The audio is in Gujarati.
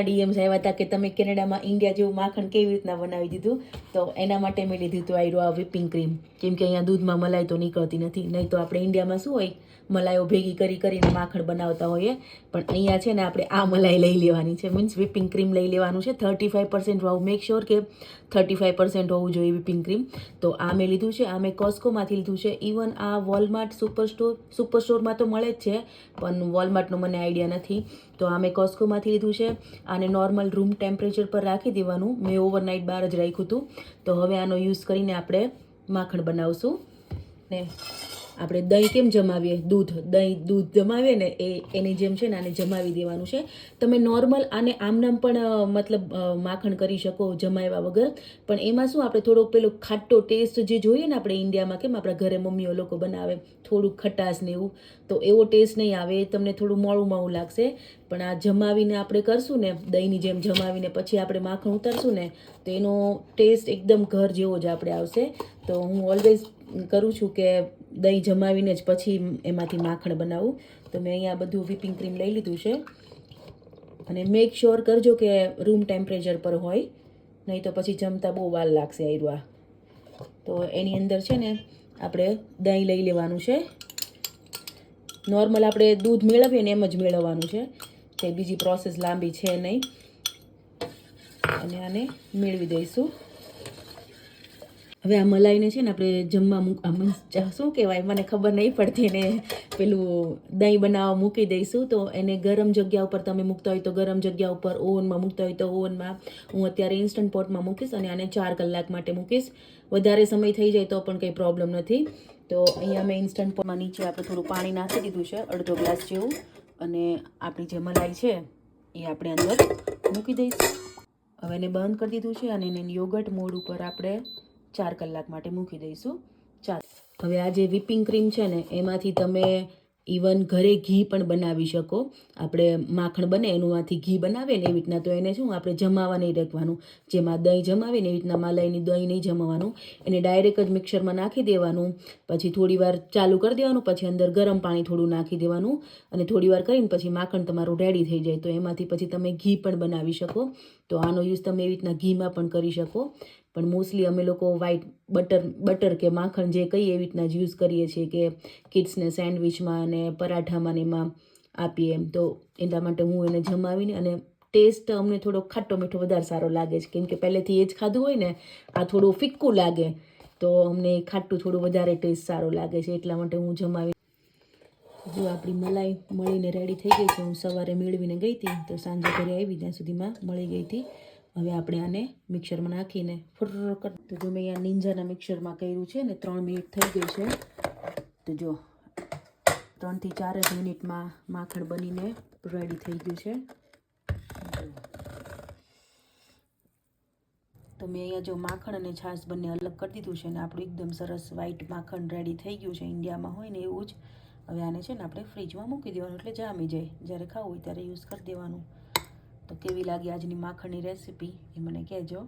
ડીએમ્સ આવ્યા હતા કે તમે કેનેડામાં ઇન્ડિયા જેવું માખણ કેવી રીતના બનાવી દીધું, તો એના માટે મેં લીધું હતું આ વ્હિપિંગ ક્રીમ. કેમ કે અહીંયા દૂધમાં મલાઈ તો નીકળતી નથી. નહીં તો આપણે ઇન્ડિયામાં શું હોય, મલાઈઓ ભેગી કરીને માખણ બનાવતા હોઈએ, પણ અહીંયા છે ને આપણે આ મલાઈ લઈ લેવાની છે, મીન્સ વ્હિપિંગ ક્રીમ લઈ લેવાનું છે. 35% વાળું, મેક શ્યોર કે 35% હોવું જોઈએ વ્હિપિંગ ક્રીમ. તો આ મેં લીધું છે. આ મેં કોસ્કોમાંથી લીધું છે. ઇવન આ વોલમાર્ટ સુપર સ્ટોરમાં તો મળે જ છે, પણ વોલમાર્ટનો મને આઈડિયા નથી. તો આ મેં કોસ્કોમાંથી લીધું છે. આને નોર્મલ રૂમ ટેમ્પરેચર પર રાખી દેવાનું. મેં ઓવરનાઇટ બહાર જ રાખ્યું હતું. તો હવે આનો યુઝ કરીને આપણે માખણ બનાવશું. ને આપણે દહીં કેમ જમાવીએ, દૂધ જમાવીએ ને એની જેમ છે ને આને જમાવી દેવાનું છે. તમે નોર્મલ આને આમનામ પણ મતલબ માખણ કરી શકો જમાવ્યા વગર, પણ એમાં શું આપણે થોડોક પેલો ખાટો ટેસ્ટ જે જોઈએ ને આપણે ઇન્ડિયામાં કેમ આપણા ઘરે મમ્મીઓ લોકો બનાવે થોડુંક ખટાશ ને એવું, તો એવો ટેસ્ટ નહીં આવે. તમને થોડું મોળું લાગશે. પણ આ જમાવીને આપણે કરશું ને, દહીંની જેમ જમાવીને પછી આપણે માખણ ઉતારશું ને, તો એનો ટેસ્ટ એકદમ ઘર જેવો જ આપણે આવશે. તો હું ઓલવેઝ કરું છું કે દહીં જમાવીને જ પછી એમાંથી માખણ બનાવું. તો મેં અહીંયા બધું વ્હિપિંગ ક્રીમ લઈ લીધું છે. અને મેક શ્યોર કરજો કે રૂમ ટેમ્પરેચર પર હોય, નહીં તો પછી જમતા બહુ વાર લાગશે આયરું. તો એની અંદર છે ને આપણે દહીં લઈ લેવાનું છે. નોર્મલ આપણે દૂધ મેળવીએ ને એમ જ મેળવવાનું છે, કે બીજી પ્રોસેસ લાંબી છે નહીં. અને આને મેળવી દઈશું. હવે આ મલાઈને છે ને આપણે જમવા શું કહેવાય મને ખબર નહીં પડતી, એને પેલું દહીં બનાવવા મૂકી દઈશું. તો એને ગરમ જગ્યા ઉપર તમે મૂકતા હોય તો ગરમ જગ્યા ઉપર, ઓવનમાં મૂકતા હોય તો ઓવનમાં. હું અત્યારે ઇન્સ્ટન્ટ પોટમાં મૂકીશ અને આને 4 કલાક માટે મૂકીશ. વધારે સમય થઈ જાય તો પણ કંઈ પ્રોબ્લેમ નથી. તો અહીંયા મેં ઇન્સ્ટન્ટ પોટમાં નીચે આપણે થોડું પાણી નાખી દીધું છે, અડધો ગ્લાસ જેવું. અને આપણી જે મલાઈ છે એ આપણે અંદર મૂકી દઈશું. હવે એને બંધ કરી દીધું છે અને એને યોગર્ટ મોડ ઉપર આપણે 4 કલાક માટે મૂકી દઈશું. હવે આ જે વ્હિપિંગ ક્રીમ છે ને એમાંથી તમે ઇવન ઘરે ઘી પણ બનાવી શકો. આપણે માખણ બને એનુંમાંથી ઘી બનાવીએ ને એવી રીતના. તો એને શું આપણે જમાવા નહીં રાખવાનું. જેમાં દહીં જમાવીને એવી રીતના મલાઈની દહીં નહીં જમાવાનું. એને ડાયરેક્ટ જ મિક્સરમાં નાખી દેવાનું. પછી થોડી વાર ચાલુ કરી દેવાનું. પછી અંદર ગરમ પાણી થોડું નાખી દેવાનું. અને થોડી વાર કરીને પછી માખણ તમારું રેડી થઈ જાય. તો એમાંથી પછી તમે ઘી પણ બનાવી શકો. તો આનો યુઝ તમે એવી રીતના ઘીમાં પણ કરી શકો. પણ મોસ્ટલી અમે લોકો વ્હાઈટ બટર કે માખણ જે કહીએ એવી રીતના જ યુઝ કરીએ છીએ, કે કિડ્સને સેન્ડવિચમાં અને પરાઠામાં ને એમાં આપીએ એમ. તો એટલા માટે હું એને જમાવીને, અને ટેસ્ટ અમને થોડો ખાટો મીઠો વધારે સારો લાગે છે. કેમ કે પહેલેથી એ જ ખાધું હોય ને, આ થોડું ફિક્કું લાગે તો અમને ખાટું થોડું વધારે ટેસ્ટ સારો લાગે છે. એટલા માટે હું જમાવી. જો આપણી મલાઈ મળીને રેડી થઈ ગઈ છે. હું સવારે મેળવીને ગઈ હતી, તો સાંજે ઘરે આવી ત્યાં સુધીમાં મળી ગઈ હતી. હવે આપણે આને મિક્સરમાં નાખીને ફુર્ર કરી. તો જો મેં અહીંયા નિંજાના મિક્સરમાં કર્યું છે ને 3 મિનિટ થઈ ગઈ છે. તો જો 3 થી 4 જ મિનિટમાં માખણ બનીને રેડી થઈ ગયું છે. તો મેં અહીંયા જો માખણ અને છાશ બંને અલગ કરી દીધું છે. ને આપણું એકદમ સરસ વ્હાઈટ માખણ રેડી થઈ ગયું છે. ઇન્ડિયામાં હોય ને એવું જ. હવે આને છે ને આપણે ફ્રીજમાં મૂકી દેવાનું, એટલે જામી જાય. જ્યારે ખાવું હોય ત્યારે યુઝ કરી દેવાનું. તો કેવી લાગી આજની માખણની રેસીપી એ મને કહેજો.